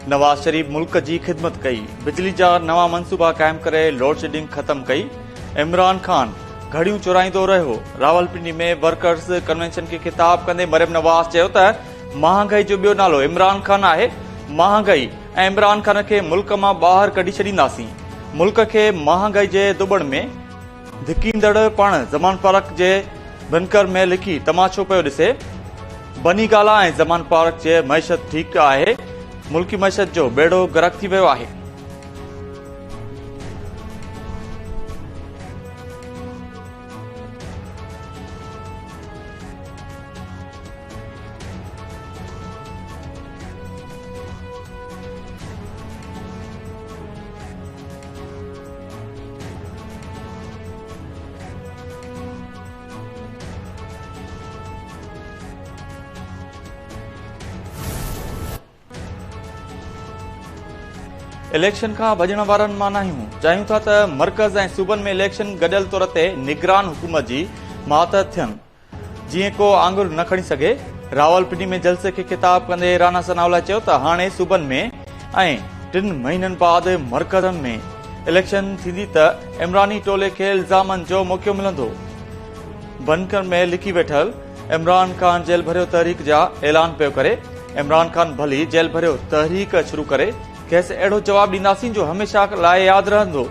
नवाज शरीफ मुल्क जी ख़िदमत कई, बिजली जा नवा मनसूबा कायम करे लोड शेडिंग ख़त्म कई। इमरान खान घड़ियों चुराईंदो रहियो। रावलपिंडी में वर्कर्स कन्वेंशन खे खिताब कंदे मरियम नवाज़ चयो त महांगाई जो ॿियो नालो इमरान खान आहे। महांगाई ऐं इमरान खान खे मुल्क मां ॿाहिरि कढी छॾींदासीं। मुल्क खे महांगाई जे दुबड़ में धिकींदड़ पाण ज़मान पार्क जे बनकर में लिखी तमाशो पियो ॾिसे। बनी गाला ऐं ज़मान पार्क जे मईशत ठीकु आहे, मुल्की मईशत जो बेड़ो गर्क थी वियो आहे। इलेक्शन खां भॼण वारनि मां नाहियूं। चाहियूं था त मर्कज़ ऐं सूबनि में इलेक्शन गॾियल तौर ते निगरान हुकूमत जी मातहत थियनि, जीअं को आंगुर न खणी सघे। रावलपिंडी में जलसे खे खिताब कंदे राना सनाउल्ला चयो त हाणे सूबनि में ऐं 3 महीननि बाद मर्कज़नि में इलेक्शन थींदी त इमरानी टोले खे इल्ज़ामनि जो मौक़ो मिलंदो। बनकर में लिखी वेठल इमरान खान जेल भरियो तहरीक जा ऐलान पियो करे। इमरान खान भली जेल भरियो तहरीक शुरू करे, खेसि अहिड़ो जवाब ॾींदासीं जो हमेशा लाइ यादि रहंदो।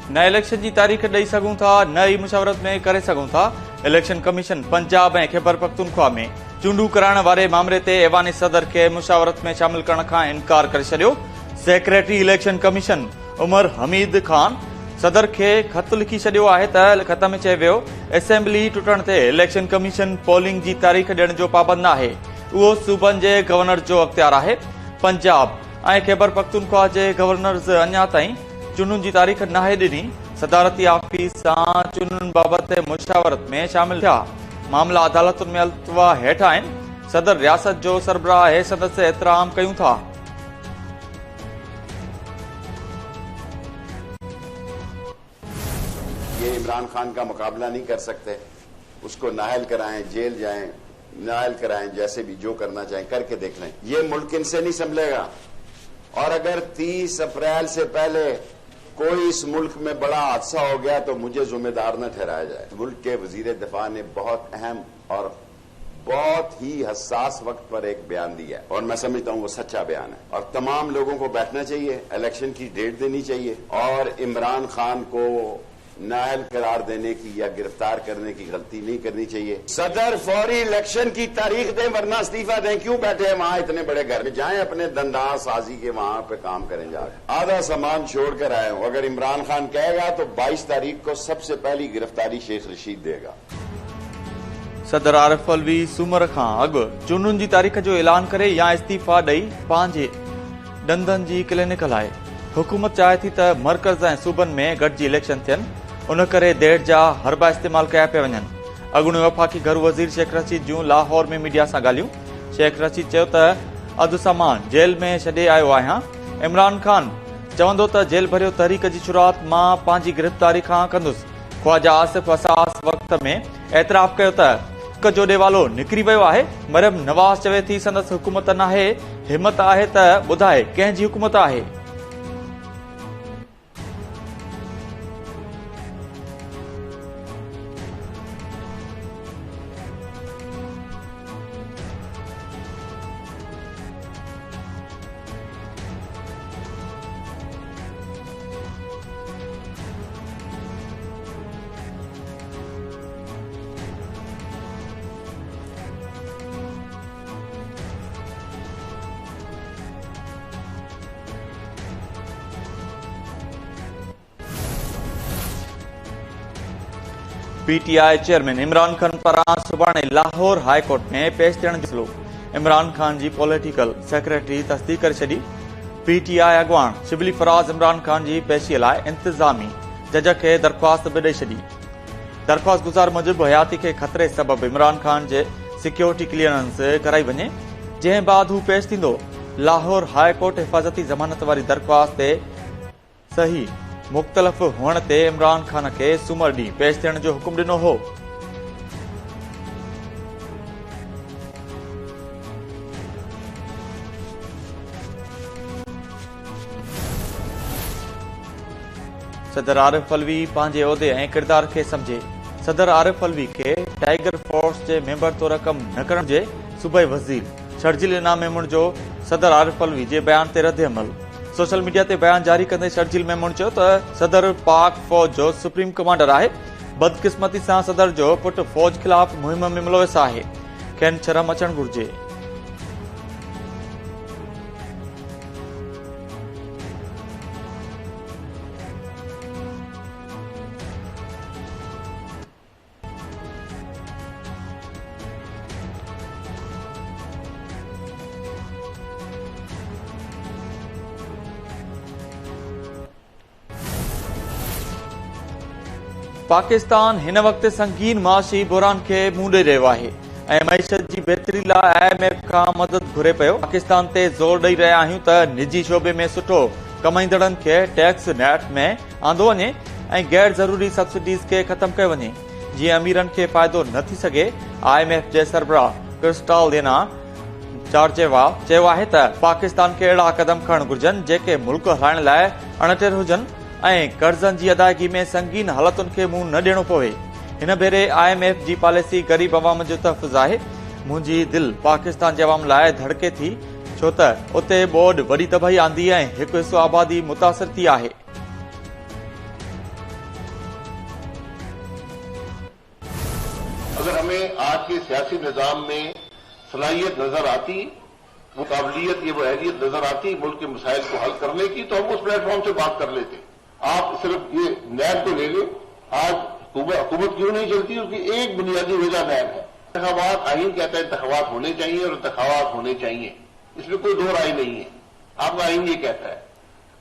न इलेक्शन जी तारीख़ ॾेई सघूं था, न ई मुशावरत में करे सघूं था। इलेक्शन कमीशन पंजाब ऐं खैबर पख्तूनख्वा में चूंडू कराइण वारे मामले ते ऐवान सदर खे मुशावरत में शामिल करण खां इनकार करे छॾियो। सेक्रेटरी इलेक्शन कमीशन उमर हमीद खान सदर खे ख़त लिखी छॾियो आहे त ख़त में चयो वियो असेंबली टुटण ते इलेक्शन कमीशन पोलिंग जी तारीख़ ॾियण जो पाबंद आहे। उहो सूबनि जे गवर्नर जो अख़्तियार आहे। पंजाब ऐं खैबर पख्तूनख्वा जे गवर्नर्स अञा ताईं चूंडुनि जी तारीख़ नाहे ॾिनी। सदारती ऑफिस सां चूंडुनि बाबति मुशावरत में शामिल थिया। मामला अदालतुनि में अल्तवा हेठि आहिनि। सदर रियासत जो सरबराह है, संदसि एतिराम कयूं था। ये इमरान खान का मुकाबला नहीं कर सकते, उसको नाहल कराएं, जेल जाएं, नाहल कराएं, जैसे भी जो करना चाहें करके देख लें। ये मुल्क इनसे नहीं संभलेगा। और अगर 30 अप्रैल से पहले कोई इस मुल्क में बड़ा हादसा हो गया तो मुझे जिम्मेदार न ठहराया जाए। मुल्क के वजीर दिफा ने बहुत अहम और बहुत ही हसास वक्त पर एक बयान दिया है और मैं समझता हूं वो सच्चा बयान है। और तमाम लोगों को बैठना चाहिए, इलेक्शन की डेट देनी चाहिए और इमरान खान को नाअहल करार देने की या गिरफ्तार करने की गलती नहीं करनी चाहिए। सदर फौरी इलेक्शन की तारीख दें वरना इस्तीफा दें। क्यों बैठे हैं वहां इतने बड़े घर में? जाएं अपने दंदा साजी के वहां पे काम करें। जाकर आधा सामान छोड़कर आए हो। अगर इमरान खान कहेगा तो 22 तारीख को सबसे पहली गिरफ्तारी शेख रशीद देगा। सदर आरिफ अलवी सूमर खां अॻु चूंडुनि जी तारीख़ जो ऐलान करे या इस्तीफ़ा ॾेई पंहिंजे ॾंदनि जी क्लिनिक हलाए। हुकूमत चाहे थी त मर्कज़ ऐं सूबनि में गॾिजी इलेक्शन थियनि, उन करे देर जा हरबा इस्तेमाल कया पिया वञनि। अॻूणे वफ़ाक़ी घर वज़ीर शेख रशीद जूं लाहौर में मीडिया सां ॻाल्हियूं। शेख रशीद चयो त अधु सामान जेल में छॾे आयो आहियां। इमरान खान चवंदो त जेल भरियो तहरीक जी शुरूआत मां पंहिंजी गिरफ़्तारी खां कंदुसि। ख्वाजा आसिफ असास वक़्त में एतिराफ़ कयो त हिक जो ॾेवालो निकिरी वियो आहे। मरियम नवाज़ चवे थी संदसि हुकूमत नाहे, हिमत आहे त ॿुधाए कंहिंजी हुकूमत आहे। पीटीआई चेयरमैन इमरान खान पारां सुभाणे लाहौर हाई कोर्ट में पेश थियण जो फैसलो इमरान खान जी पॉलिटिकल सेक्रेटरी तस्दीक करे छॾी। पीटीआई अॻवान शिबली फराज इमरान खान जी पेशीअ लाइ इंतज़ामी जज खे दरख़्वास्त बि ॾेई छॾी। दरख़्वास्त गुज़ार मूजिबि हयाती खे ख़तरे सबबि इमरान खान जे सिक्योरिटी क्लियरेंस कराई वञे, जंहिं बाद हू पेश थींदो। लाहौर हाई कोर्ट हिफ़ाज़ती ज़मानत वारी दरख़्वास्त ते सही मुख़्तलिफ़ हुअण ते इमरान खान खे सूमर ॾींहुं पेश थियण जो हुकुम ॾिनो हो। सदर आरिफ अलवी पंहिंजे उहिदे ऐं किरदार खे सम्झे। सदर आरिफ अलवी खे टाइगर फोर्स जे मेंबर तौर कम न करण जे सूबाई वज़ीर शर्जील इनाम मेमून जो सदर आरिफ अलवी जे बयान ते रद्द अमल। सोशल मीडिया ते बयान जारी कंदे शर्जील मेमून चयो त सदर पाक फौज जो सुप्रीम कमांडर आहे। बदकिस्मती सां सदर जो पुटु फौज खिलाफ़ मुहिम में मुलविस आहे। खेनि शर्म अचणु घुर्जे। पाकिस्तान हिन वक्त संगीन माशी बुरान के मुंह ॾेई रहियो आहे ऐं मईशत जी बहितरी लाइ IMF खां मदद घुरे पियो। पाकिस्तान ते ज़ोर ॾेई रहिया आहियूं त निजी शोबे में सुठो कमाईंदड़नि खे टैक्स नेट में आंदो वञे ऐं गैर ज़रूरी सब्सिडीज़ खे ख़तम कयो वञे, जीअं अमीरनि खे फ़ाइदो न थी सघे। IMF जे सरबराह क्रिस्टालिना चयो आहे त पाकिस्तान खे अहिड़ा क़दम खणण घुर्जनि जेके मुल्क हलाइण लाइ अणटेर हुजनि ऐं कर्ज़नि जी अदायगी में संगीन हालतुनि खे मुंहुं न ॾियणो पवे। हिन भेरे IMF जी पॉलिसी ग़रीब अवाम जो तहफ़ुज़ आहे। मुंहिंजी दिलि पाकिस्तान जे अवाम लाइ धड़के थी, छो त उते ॿोॾ वॾी तबाही आंदी ऐं हिकु हिसो आबादी मुतासिर थी आहे। अगर हमें आज के सियासी निजाम में सलाहियत नजर आती, वो काबिलियत, ये वो अहलियत नजर आती मुल्क के मसाइल को हल करने की, तो हम उस प्लेटफॉर्म से बात कर लेते। आप सिर्फ ये नैब को ले लें, आज हुकूमत क्यों नहीं चलती, उसकी एक बुनियादी वजह नैब है। इंतखाबात, आईन कहता है इंतखाबात होने चाहिए और इंतखाबात होने चाहिए, इसमें कोई दो राय नहीं है। आपका आईन ये कहता है।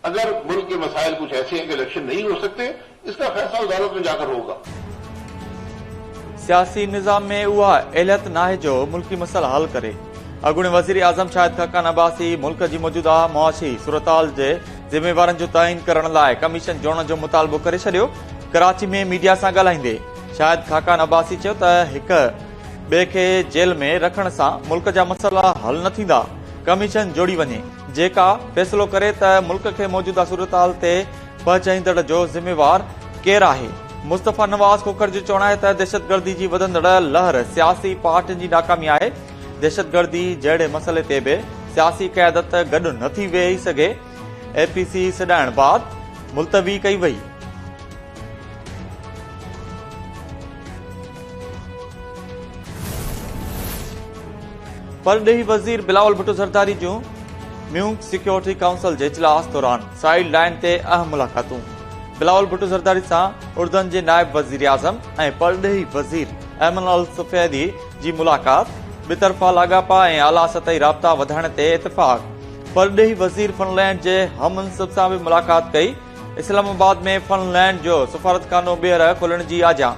अगर मुल्क के मसाइल कुछ ऐसे हैं कि इलेक्शन नहीं हो सकते, इसका फैसला अदालत में जाकर होगा। सियासी निज़ाम में उहा एहलियत नाहे जो मुल्की मसइला हल करे। अॻूणे वज़ीर आज़म शाहिद खाकान अब्बासी मुल्क जी मौजूदा मुआशी सूरताल जे ज़िम्मेवारनि जो तइन करण लाइ कमीशन जोड़ण जो मुतालबो करे छॾियो। कराची में मीडिया सां ॻाल्हाईंदे शाहिद खाकान अब्बासी चयो त हिक ॿिए खे जेल में रखण सां मुल्क जा मसइला हल न थींदा। कमीशन जोड़ी वञे, जेका फ़ैसिलो करे त मुल्क खे मौजूदा सूरताल ते पहुचाईंदड़ जो ज़िम्मेवार केरु आहे। मुस्तफ़ा नवाज़ खोखर जो चवणु आहे त दहशतगर्दी जी वधंदड़ लहर सियासी पार्टियुनि जी नाकामी आहे। दहशतगर्दी जहिड़े मसइले ते बि सियासी क़यादत गॾु न थी वेही सघे। APC सॾाइण बाद मुलतवी कई वई। परॾेही वज़ीर बिलावल भुट्टो ज़रदारी जूं म्यूंक सिक्योरिटी काउंसिल जे इजलास दौरान साइड लाइन ते अहम मुलाक़ातूं। बिलावल भुट्टो ज़रदारी सां उर्दन जे नायब वज़ीर आज़म ऐं परॾेही वज़ीर अयमन अल सफ़ेदी जी मुलाक़ात, ॿितरफ़ा लाॻापा ऐं आला सतही राब्ता वधाइण ते इतफ़ाक़। परॾेही वज़ीर फिनलैंड जे हममनसब सां बि मुलाक़ात कई। इस्लामाबाद में फिनलैंड जो सफ़ारतखानो ॿीहर खोलण जी आजा।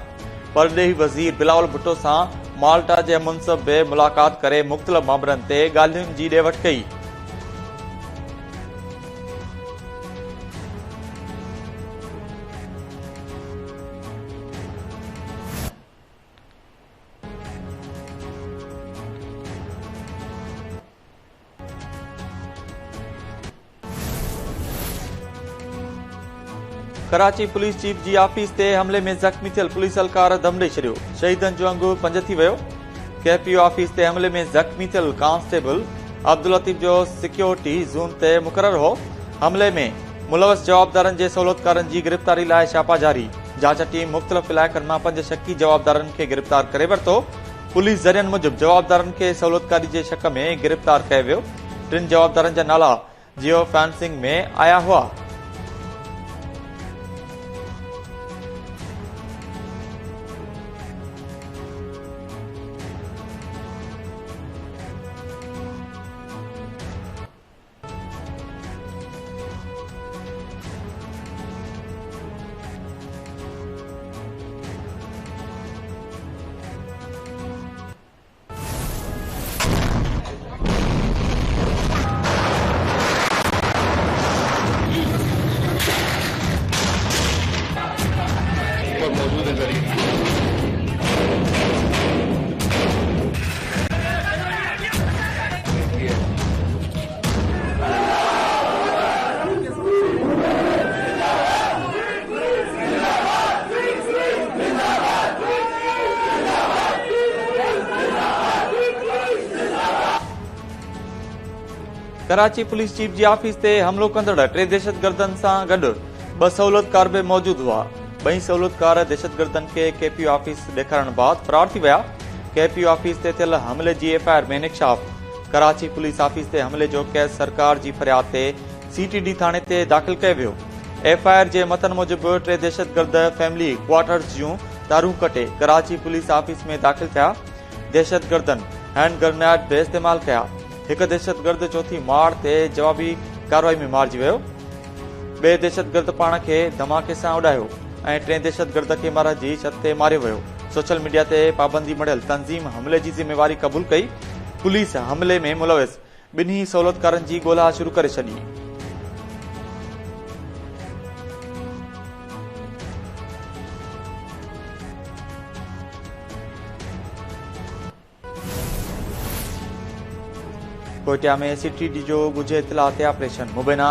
परॾेही वज़ीर बिलावल भुट्टो सां माल्टा जे मुनसब बि मुलाक़ात करे मुख़्तलिफ़ मामलनि ते ॻाल्हियुनि जी ॾे वठि कई। कराची पुलिस चीफ जी ऑफिस ते हमले में ज़ख़्मी थियल पुलिस एहलकार दम ॾेई छॾियो। शहीदनि जो अंगु पंज थी वियो। KPO ऑफिस ते हमले में ज़ख़्मी थियल कांस्टेबल अब्दुल लतीफ़ जो सिक्योरिटी ज़ोन ते मुक़ररु हो। हमले में मुलविस जवाबदारनि जे सहूलियतकारनि जी गिरफ़्तारी लाइ छापा जारी। जांच टीम मुख़्तलिफ़ इलाइक़नि मां 5 शकी जवाबदारनि खे गिरफ़्तार करे वरितो। पुलिस ज़रियनि मूजिबि जवाबदारनि खे सहूलियतकारी जे शक में गिरफ़्तार कयो वियो। 3 जवाबदारनि जा नाला जियो फेंसिंग में आया हुआ। कराची पुलिस चीफ जी ऑफिस ते हमलो कंदड़ 3 दहशतगर्दनि सां गॾु 2 सहूलियतकार बि मौजूद हुआ। 2 सहूलियतकार दहशतगर्दनि खे केपी ऑफिस ॾेखारण बाद फरार थी विया। केपी ऑफिस ते थियल हमले जी एफआईआर में इंकशाफ। कराची पुलिस ऑफिस ते हमले जो केस सरकार जी फरियाद ते सीटीडी थाणे ते दाख़िल कयो वियो। एफआईआर जे मतन मूजिब 3 दहशतगर्द फैमिली क्वार्टर्स जूं तारूं कटे कराची पुलिस ऑफिस में दाख़िल थिया। दहशतगर्दनि हैंड ग्रेनेड बि इस्तेमाल कया। एक दहशतगर्द चौथी माड़ ते जवाबी कार्रवाई में मारिजी वियो। 2 दहशतगर्द पाण खे धमाके सां उॾायो ऐं 3 दहशतगर्द खे मरह जी छत ते मारियो वियो। सोशल मीडिया ते पाबंदी मड़ियल तंज़ीम हमले जी ज़िम्मेवारी क़बूल कई। पुलिस हमले में मुलविस 2 सहूलियतकारनि जी ॻोल्हा शुरू करे छॾी। कोयटा में सीटीडी जो ॻुझे इतला ते ऑपरेशन। मुबैना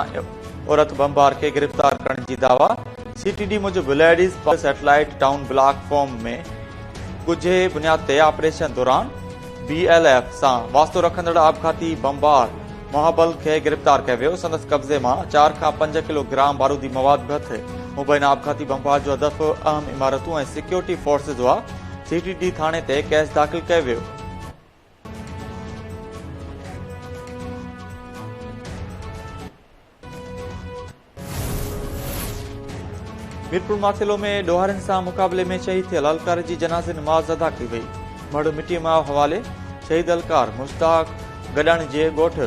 औरत बमबार खे गिरफ़्तार करण जी दावा। सीटीडी मूजिब लेडीज सैटेलाइट टाउन ब्लॉक फॉर्म में ॻुझे बुनियाद ते ऑपरेशन दौरान BLF सां वास्तो रखंदड़ आपघाती बमबार मोहबल खे गिरफ़्तार कयो वियो। संदसि कब्ज़े मां 4 खां 5 किलोग्राम बारूदी मवाद बि हथ। मुबैना आपघाती बमबार जो हदफ़ अहम इमारतूं ऐं सिक्योरिटी फोर्सिस हुआ। सीटीडी थाणे ते केस दाख़िल कयो वियो। मीरपुर माथिलो में ॾोहारनि सां मुक़ाबले में शहीद थियल अलकार जी जनाज़े नमाज़ अदा कई वई। मड़ मिटी मां हवाले शहीद अलकार मुश्ताक गडाणी जे ॻोठ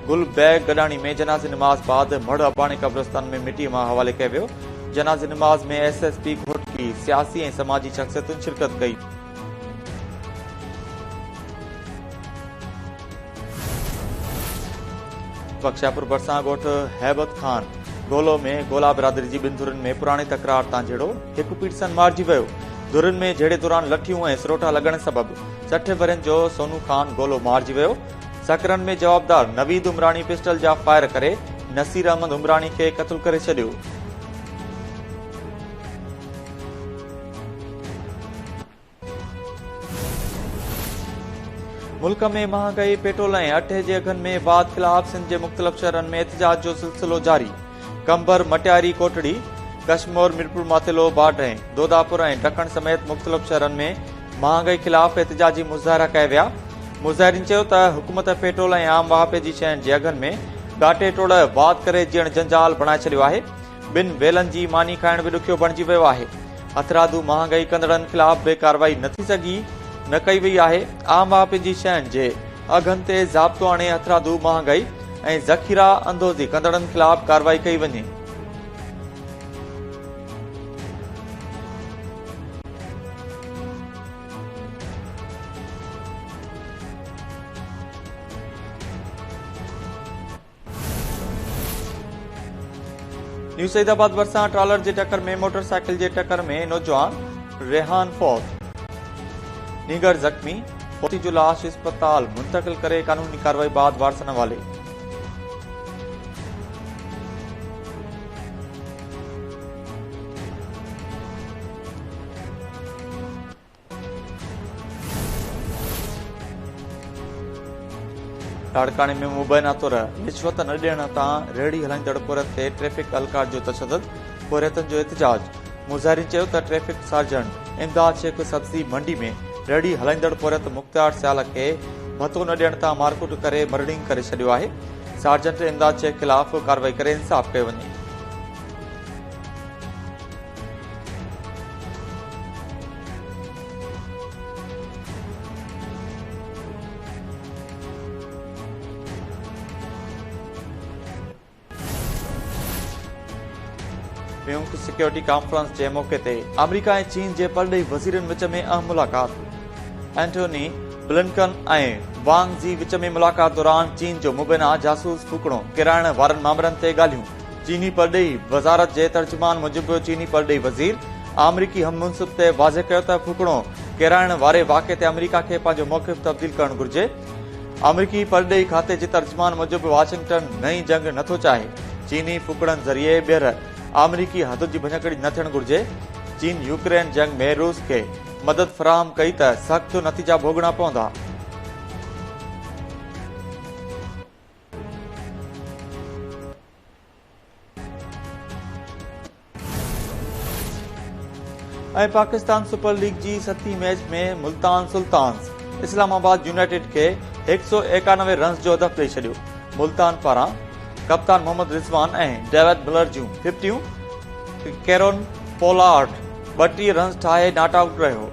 गुल बैग गडाणी में जनाज़े नमाज़ बाद मड़ अबाणी कब्रस्तान में मिटी मां हवाले कयो वियो। जनाज़े नमाज़ में SSP घोटकी सियासी ऐं समाजी शख़्सियतुनि शिरकत कई। बख्शियापुर भरसां ॻोठ हैबत खान गोलो में गोला बिरादरी जी 2 धुरनि में पुराणी तकरार तां जहिड़ो हिकु पीटसन मारिजी वियो। धुरनि में जहिड़े दौरान लठियूं ऐं सरोटा लॻण सबबि 60 वरनि जो सोनू खान गोलो मारिजी वियो। सकरन में जवाबदार नवीद उमराणी पिस्टल जा फायर करे नसीर अहमद उमराणी खे क़त्ल करे छॾियो। मुल्क में महांगाई पेट्रोल ऐं अटे जे अघनि में वाद खिलाफ सिंध जे मुख़्तलिफ़ शहरनि में एहतिजाज जो सिलसिलो जारी। कंबर मटियारी कोटड़ी कश्मीर मीरपुर माथिलो बाड ऐं दोदापुर ऐं ढकण समेत मुख़्तलिफ़ शहरनि में महांगाई खिलाफ एहतिजाजी मुज़ाहिरा कया विया। मुज़ाहिरीन चयो त हुकूमत पेट्रोल ऐं आम वाहपे जी शयुनि जे अघनि में ॻाटे टोड़ वाद करे जीअण जंजाल बणाए छॾियो आहे। 2 वेलनि जी मानी खाइण बि ॾुखियो बणिजी वियो आहे। हथरादू महांगाई कंदड़नि खिलाफ बि कार्रवाई न कई वई आहे। आम वाहपे जी शयुनि जे अघनि ते ज़ाब्तो आणे हथरादू महांगाई ऐं ज़ख़ीरा अंदोज़ी कंदड़नि खिलाफ कार्रवाई कई वञे। न्यू सईदाबाद भरसां ट्रालर जे टक्कर में मोटरसाइकिल जे टक्कर में नौजवान रेहान फौत। नीगर जख्मी पोती जो लाश अस्पताल मुंतकिल करे कानूनी कार्रवाई बाद वारसन हवाले। लाड़काने में मुबैना तौर रिश्वत न ॾियण तां रेहड़ी हलाईंदड़ पुरत ते ट्रैफिक अलकार जो तशदुद, पुरतनि जो एहतिजाज। मुज़ाहिरीन चयो त ट्रैफिक सार्जंट इमदाद शेख सब्जी मंडी में रेहड़ी हलाईंदड़ पुरत मुख्तार सियाल खे भतो न ॾियण तां मारकुट करे मर्डिंग करे छॾियो आहे। सार्जंट इमदाद शेख खिलाफ़ कार्रवाई करे इंसाफ़ कयो वञे। संयुक्त सिक्योरिटी कॉन्फ्रेंस के मौके ते अमेरिका ऐं चीन जे परॾेही वज़ीरनि विच में अहम मुलाक़ात। एंटोनी ब्लिंकन ऐं वांग जी विच में मुलाक़ात दौरान चीन जो मुबैना जासूस फूकणो किराइण वारनि मामलनि ते ॻाल्हियूं। चीनी परॾेही वज़ारत जे तर्जुमान मूजिबि चीनी परॾेही वज़ीर अमरीकी हम मुंसिब ते वाज़े कयो त फूकणो किराइण वारे वाक़े ते अमेरिका खे पंहिंजो मौक़िफ़ तब्दील करणु घुर्जे। अमरीकी परॾेही खाते जे तर्जुमान मूजिबि वाशिंगटन नई जंग नथो चाहे। चीनी फूकणनि ज़रिए ॿीहर अमरीकी हद जी भञकड़ी न थियण घुर्जे। चीन यूक्रेन जंग में रूस खे मदद फराहम कई त सख्त नतीजा भोगणा पवंदा। ऐं पाकिस्तान सुपर लीग जी 7हीं मैच में मुल्तान सुल्तान्स इस्लामाबाद यूनाइटेड खे 191 रन्स जो हदफ ॾेई छॾियो। मुल्तान पारां कप्तान मोहम्मद रिज़वान ऐं डेविड मिलर जूं 50, कैरोन पोलार्ड 32 रन्स ठाहे नॉट आउट रहियो।